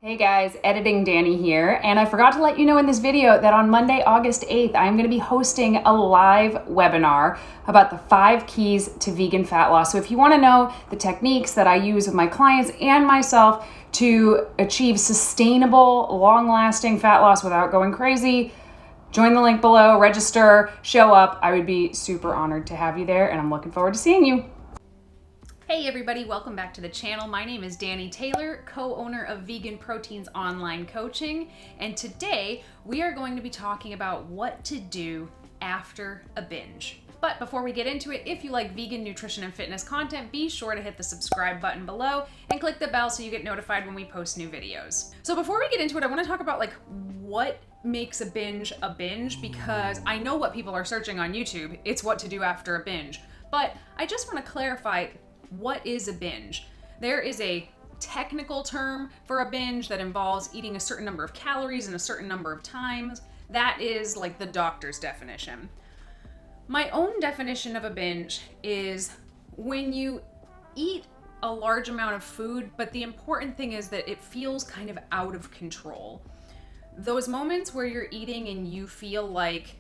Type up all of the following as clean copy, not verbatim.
Hey guys, Editing Danny here, and I forgot to let you know in this video that on Monday, August 8th, I'm going to be hosting a live webinar about the 5 keys to vegan fat loss. So if you want to know the techniques that I use with my clients and myself to achieve sustainable, long-lasting fat loss without going crazy, join the link below, register, show up. I would be super honored to have you there, and I'm looking forward to seeing you. Hey everybody, welcome back to the channel. My name is Danny Taylor, co-owner of VeganProteins Online Coaching, and today we are going to be talking about what to do after a binge. But before we get into it, if you like vegan nutrition and fitness content, be sure to hit the subscribe button below and click the bell so you get notified when we post new videos. So before we get into it, I want to talk about what makes a binge, because I know what people are searching on YouTube. It's what to do after a binge. But I just want to clarify, what is a binge? There is a technical term for a binge that involves eating a certain number of calories in a certain number of times. That is like the doctor's definition. My own definition of a binge is when you eat a large amount of food, but the important thing is that it feels kind of out of control. Those moments where you're eating and you feel like,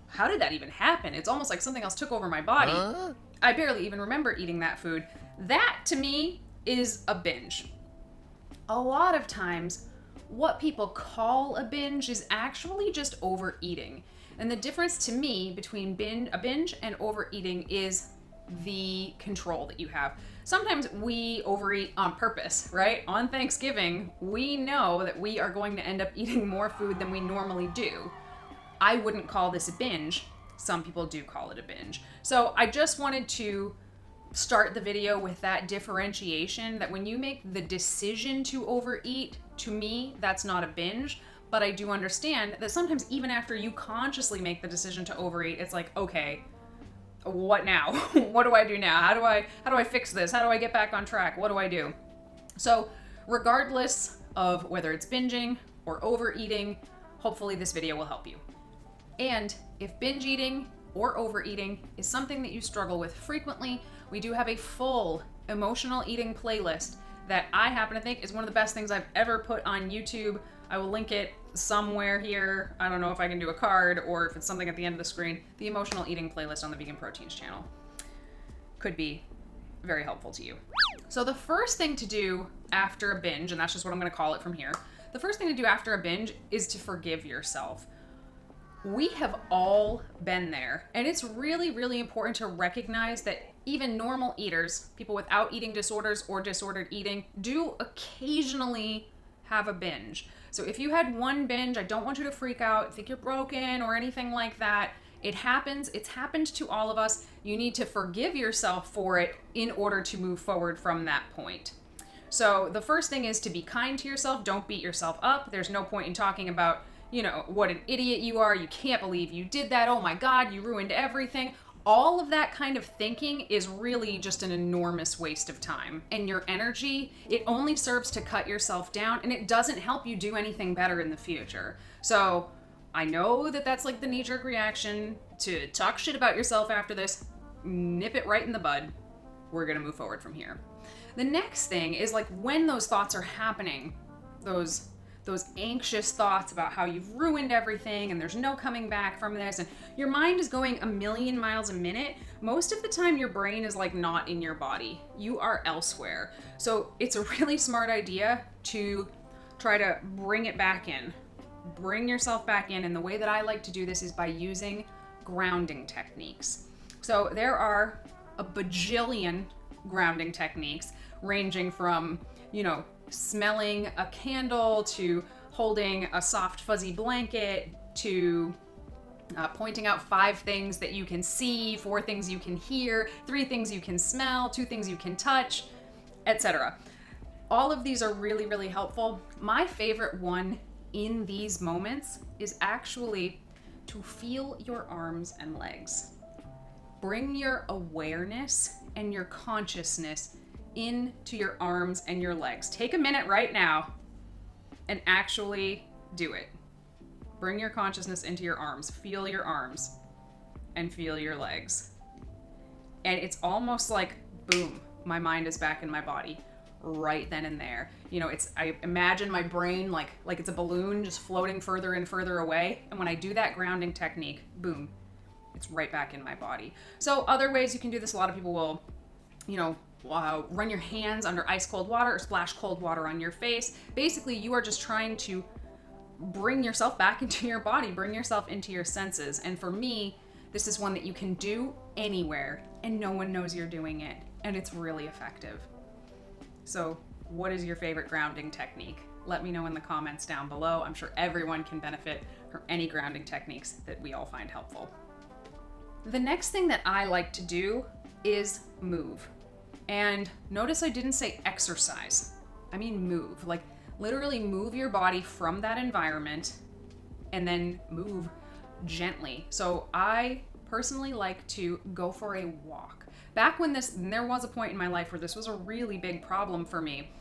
how did that even happen? It's almost like something else took over my body. I barely even remember eating that food. That, to me, is a binge. A lot of times, what people call a binge is actually just overeating. And the difference to me between a binge and overeating is the control that you have. Sometimes we overeat on purpose, right? On Thanksgiving, we know that we are going to end up eating more food than we normally do. I wouldn't call this a binge. Some people do call it a binge. So I just wanted to start the video with that differentiation, that when you make the decision to overeat, to me, that's not a binge. But I do understand that sometimes even after you consciously make the decision to overeat, it's like, okay, what now? What do I do now? How do I fix this? How do I get back on track? What do I do? So regardless of whether it's binging or overeating, hopefully this video will help you. And if binge eating or overeating is something that you struggle with frequently, we do have a full emotional eating playlist that I happen to think is one of the best things I've ever put on YouTube. I will link it somewhere here. I don't know if I can do a card or if it's something at the end of the screen. The emotional eating playlist on the VeganProteins channel could be very helpful to you. So the first thing to do after a binge, and that's just what I'm going to call it from here, the first thing to do after a binge is to forgive yourself. We have all been there, and it's really, really important to recognize that even normal eaters, people without eating disorders or disordered eating, do occasionally have a binge. So if you had one binge, I don't want you to freak out, think you're broken or anything like that. It happens. It's happened to all of us. You need to forgive yourself for it in order to move forward from that point. So the first thing is to be kind to yourself. Don't beat yourself up. There's no point in talking about, what an idiot you are. You can't believe you did that. Oh my God, you ruined everything. All of that kind of thinking is really just an enormous waste of time and your energy. It only serves to cut yourself down, and it doesn't help you do anything better in the future. So I know that that's like the knee-jerk reaction to talk shit about yourself after this. Nip it right in the bud. We're gonna move forward from here. The next thing is when those thoughts are happening, those anxious thoughts about how you've ruined everything and there's no coming back from this, and your mind is going a million miles a minute, most of the time your brain is not in your body. You are elsewhere. So it's a really smart idea to try to bring it back in. Bring yourself back in, and the way that I like to do this is by using grounding techniques. So there are a bajillion grounding techniques, ranging from, smelling a candle, to holding a soft fuzzy blanket, to pointing out 5 things that you can see, 4 things you can hear, 3 things you can smell, 2 things you can touch, etc. All of these are really, really helpful. My favorite one in these moments is actually to feel your arms and legs. Bring your awareness and your consciousness into your arms and your legs. Take a minute right now and actually do it. Bring your consciousness into your arms. Feel your arms and feel your legs. And it's almost like, boom, my mind is back in my body. right then and there. I imagine my brain like it's a balloon just floating further and further away. And when I do that grounding technique, boom, it's right back in my body. So other ways you can do this, a lot of people will, run your hands under ice cold water or splash cold water on your face. Basically, you are just trying to bring yourself back into your body, bring yourself into your senses. And for me, this is one that you can do anywhere and no one knows you're doing it. And it's really effective. So what is your favorite grounding technique? Let me know in the comments down below. I'm sure everyone can benefit from any grounding techniques that we all find helpful. The next thing that I like to do is move. And notice I didn't say exercise. I mean move. Like literally move your body from that environment and then move gently. So I personally like to go for a walk. Back when there was a point in my life where this was a really big problem for me.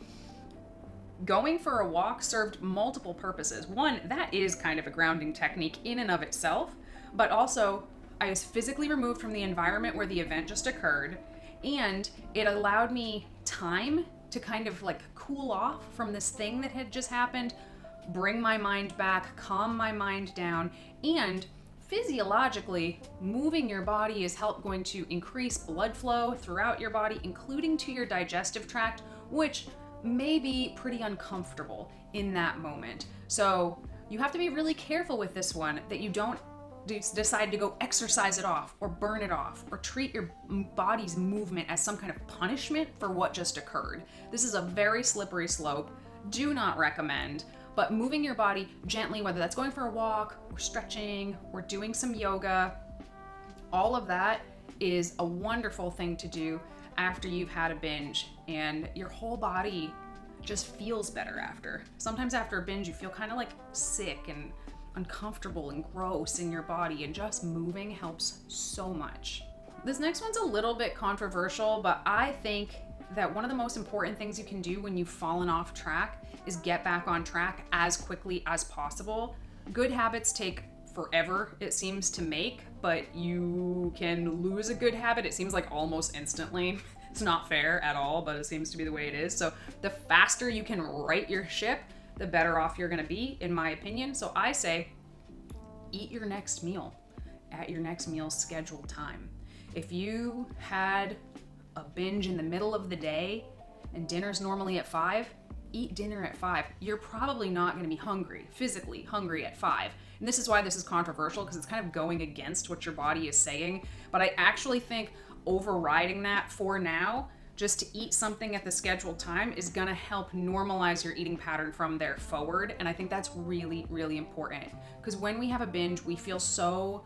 Going for a walk served multiple purposes. One, that is kind of a grounding technique in and of itself, but also I was physically removed from the environment where the event just occurred, and it allowed me time to kind of like cool off from this thing that had just happened, bring my mind back, calm my mind down, and physiologically, moving your body is going to increase blood flow throughout your body, including to your digestive tract, which may be pretty uncomfortable in that moment. So you have to be really careful with this one, that you don't decide to go exercise it off or burn it off or treat your body's movement as some kind of punishment for what just occurred. This is a very slippery slope. Do not recommend. But moving your body gently, whether that's going for a walk or stretching or doing some yoga, all of that is a wonderful thing to do after you've had a binge, and your whole body just feels better after. Sometimes after a binge, you feel kind of like sick and uncomfortable and gross in your body, and just moving helps so much. This next one's a little bit controversial, but I think that one of the most important things you can do when you've fallen off track is get back on track as quickly as possible. Good habits take forever, it seems to make, but you can lose a good habit, it seems like almost instantly. It's not fair at all, but it seems to be the way it is. So the faster you can right your ship, the better off you're gonna be, in my opinion. So I say, eat your next meal at your next meal scheduled time. If you had a binge in the middle of the day and dinner's normally at 5, eat dinner at 5. You're probably not going to be physically hungry at 5. And this is why this is controversial, because it's kind of going against what your body is saying. But I actually think overriding that for now, just to eat something at the scheduled time, is going to help normalize your eating pattern from there forward. And I think that's really, really important, because when we have a binge, we feel so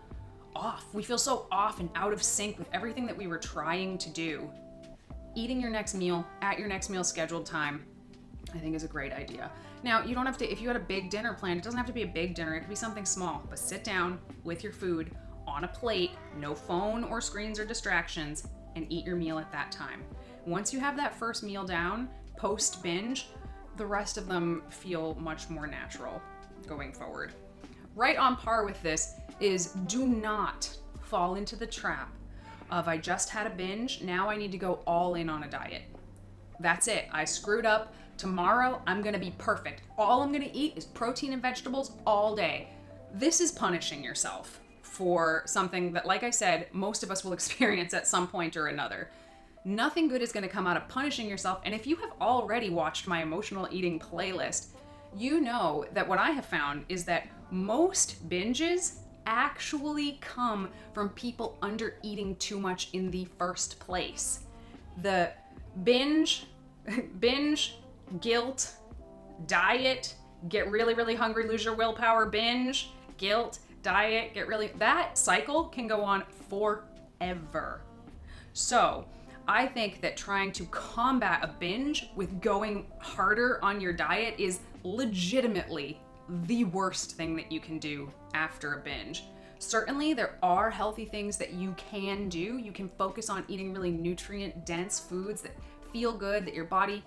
off. We feel so off and out of sync with everything that we were trying to do. Eating your next meal at your next meal scheduled time, I think, is a great idea. Now, you don't have to, if you had a big dinner planned, it doesn't have to be a big dinner, it could be something small, but sit down with your food on a plate, no phone or screens or distractions, and eat your meal at that time. Once you have that first meal down, post binge, the rest of them feel much more natural going forward. Right on par with this is, do not fall into the trap of, I just had a binge, now I need to go all in on a diet. That's it, I screwed up. Tomorrow, I'm gonna be perfect. All I'm gonna eat is protein and vegetables all day. This is punishing yourself for something that, like I said, most of us will experience at some point or another. Nothing good is gonna come out of punishing yourself. And if you have already watched my emotional eating playlist, you know that what I have found is that most binges actually come from people under eating too much in the first place. The binge, guilt, diet, get really, really hungry, lose your willpower, binge, guilt, diet, that cycle can go on forever. So I think that trying to combat a binge with going harder on your diet is legitimately the worst thing that you can do after a binge. Certainly, there are healthy things that you can do. You can focus on eating really nutrient-dense foods that feel good, that your body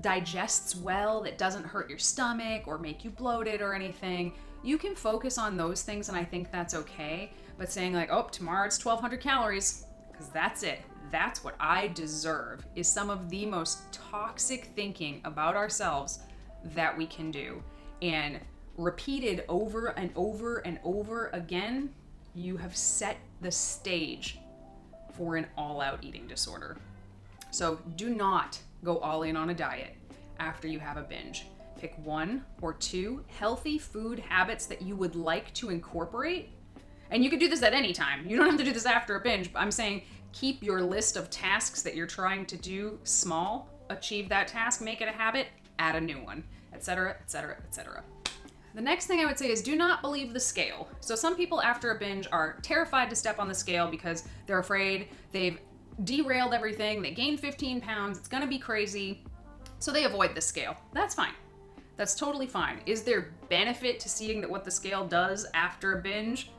digests well, that doesn't hurt your stomach or make you bloated or anything. You can focus on those things, and I think that's okay. But saying like, oh, tomorrow it's 1,200 calories, because that's it. That's what I deserve, is some of the most toxic thinking about ourselves that we can do. And repeated over and over and over again, you have set the stage for an all-out eating disorder. So do not go all in on a diet after you have a binge. Pick 1 or 2 healthy food habits that you would like to incorporate. And you can do this at any time. You don't have to do this after a binge. I'm saying keep your list of tasks that you're trying to do small, achieve that task, make it a habit, add a new one, etc., etc., etc. The next thing I would say is do not believe the scale. So some people after a binge are terrified to step on the scale because they're afraid they've derailed everything, they gained 15 pounds, it's gonna be crazy, so they avoid the scale. That's fine. That's totally fine. Is there benefit to seeing that what the scale does after a binge?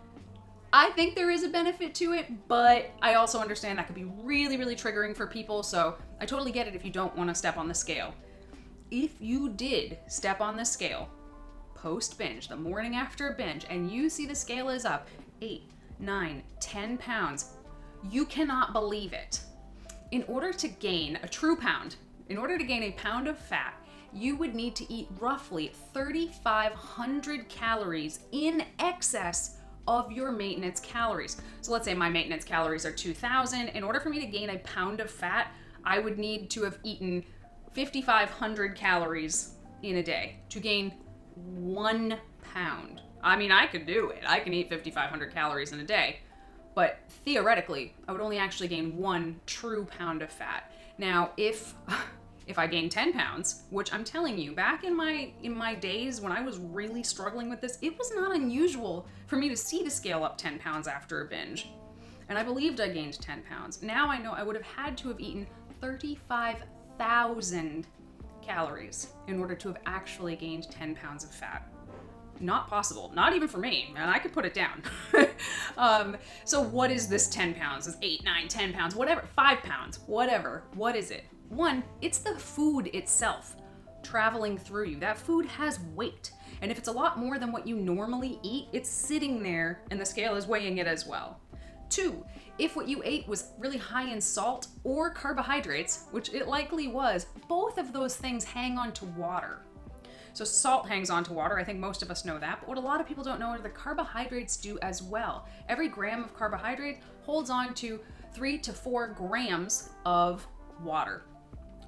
I think there is a benefit to it, but I also understand that could be really, really triggering for people, so I totally get it if you don't want to step on the scale. If you did step on the scale post-binge, the morning after a binge, and you see the scale is up 8, 9, 10 pounds, you cannot believe it. In order to gain a true pound, in order to gain a pound of fat, you would need to eat roughly 3,500 calories in excess of your maintenance calories. So let's say my maintenance calories are 2,000. In order for me to gain a pound of fat, I would need to have eaten 5,500 calories in a day to gain 1 pound. I mean, I could do it. I can eat 5,500 calories in a day, but theoretically, I would only actually gain 1 true pound of fat. Now, if I gain 10 pounds, which I'm telling you, back in my days when I was really struggling with this, it was not unusual for me to see the scale up 10 pounds after a binge. And I believed I gained 10 pounds. Now I know I would have had to have eaten 35,000 calories in order to have actually gained 10 pounds of fat. Not possible, not even for me, and I could put it down. So what is this 10 pounds? Is 8, 9, 10 pounds, whatever, 5 pounds, whatever. What is it? 1, it's the food itself traveling through you. That food has weight. And if it's a lot more than what you normally eat, it's sitting there and the scale is weighing it as well. 2, if what you ate was really high in salt or carbohydrates, which it likely was, both of those things hang on to water. So salt hangs on to water. I think most of us know that. But what a lot of people don't know is the carbohydrates do as well. Every gram of carbohydrate holds on to 3 to 4 grams of water.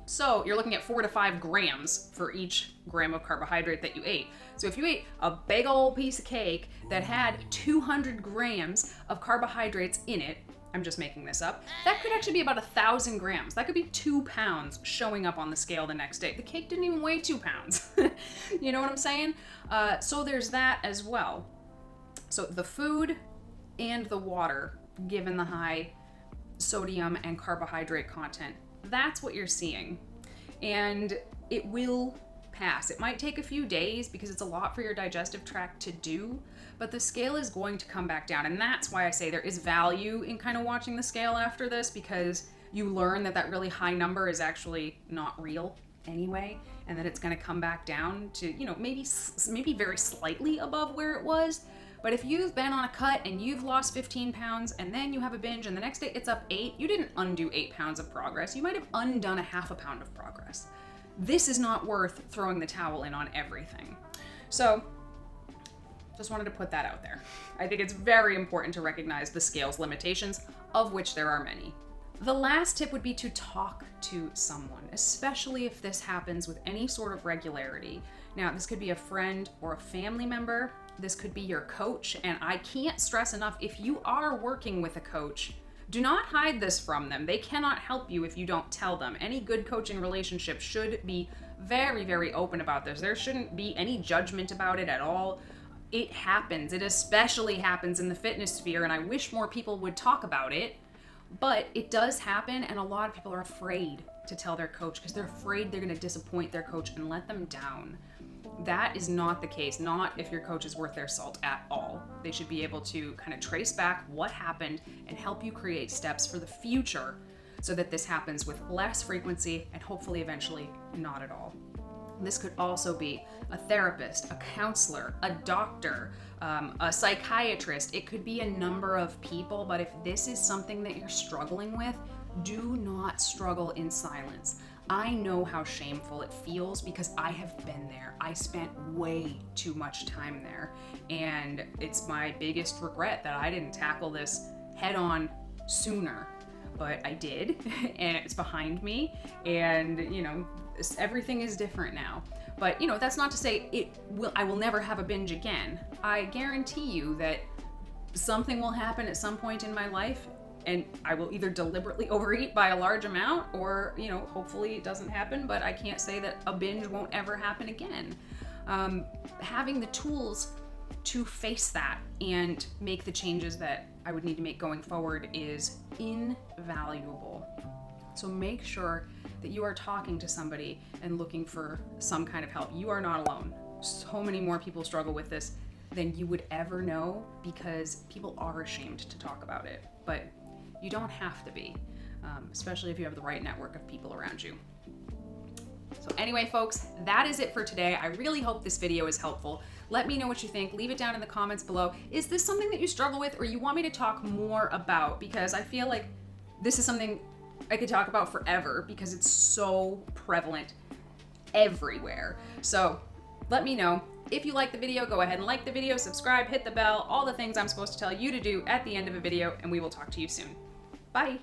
So you're looking at 4 to 5 grams for each gram of carbohydrate that you ate. So if you ate a big old piece of cake that had 200 grams of carbohydrates in it, I'm just making this up, that could actually be about 1,000 grams. That could be 2 pounds showing up on the scale the next day. The cake didn't even weigh 2 pounds. You know what I'm saying? So there's that as well. So the food and the water, given the high sodium and carbohydrate content, that's what you're seeing. And it will pass. It might take a few days because it's a lot for your digestive tract to do, but the scale is going to come back down. And that's why I say there is value in kind of watching the scale after this, because you learn that that really high number is actually not real anyway, and that it's going to come back down to, you know, maybe very slightly above where it was. But if you've been on a cut and you've lost 15 pounds and then you have a binge and the next day it's up 8, you didn't undo 8 pounds of progress. You might have undone a half a pound of progress. This is not worth throwing the towel in on everything. So just wanted to put that out there. I think it's very important to recognize the scale's limitations, of which there are many. The last tip would be to talk to someone, especially if this happens with any sort of regularity. Now, this could be a friend or a family member. This could be your coach. And I can't stress enough, if you are working with a coach, do not hide this from them. They cannot help you if you don't tell them. Any good coaching relationship should be very, very open about this. There shouldn't be any judgment about it at all. It happens. It especially happens in the fitness sphere, and I wish more people would talk about it. But it does happen, and a lot of people are afraid to tell their coach because they're afraid they're going to disappoint their coach and let them down. That is not the case, not if your coach is worth their salt at all. They should be able to kind of trace back what happened and help you create steps for the future so that this happens with less frequency and hopefully eventually not at all. This could also be a therapist, a counselor, a doctor, a psychiatrist. It could be a number of people, but if this is something that you're struggling with, do not struggle in silence. I know how shameful it feels because I have been there. I spent way too much time there, and it's my biggest regret that I didn't tackle this head on sooner. But I did, and it's behind me, and everything is different now. But that's not to say I will never have a binge again. I guarantee you that something will happen at some point in my life, and I will either deliberately overeat by a large amount, or hopefully it doesn't happen, but I can't say that a binge won't ever happen again. Having the tools to face that and make the changes that I would need to make going forward is invaluable. So make sure that you are talking to somebody and looking for some kind of help. You are not alone. So many more people struggle with this than you would ever know, because people are ashamed to talk about it. But you don't have to be, especially if you have the right network of people around you. So anyway, folks, that is it for today. I really hope this video is helpful. Let me know what you think. Leave it down in the comments below. Is this something that you struggle with or you want me to talk more about? Because I feel like this is something I could talk about forever because it's so prevalent everywhere. So let me know. If you like the video, go ahead and like the video, subscribe, hit the bell, all the things I'm supposed to tell you to do at the end of a video, and we will talk to you soon. Bye.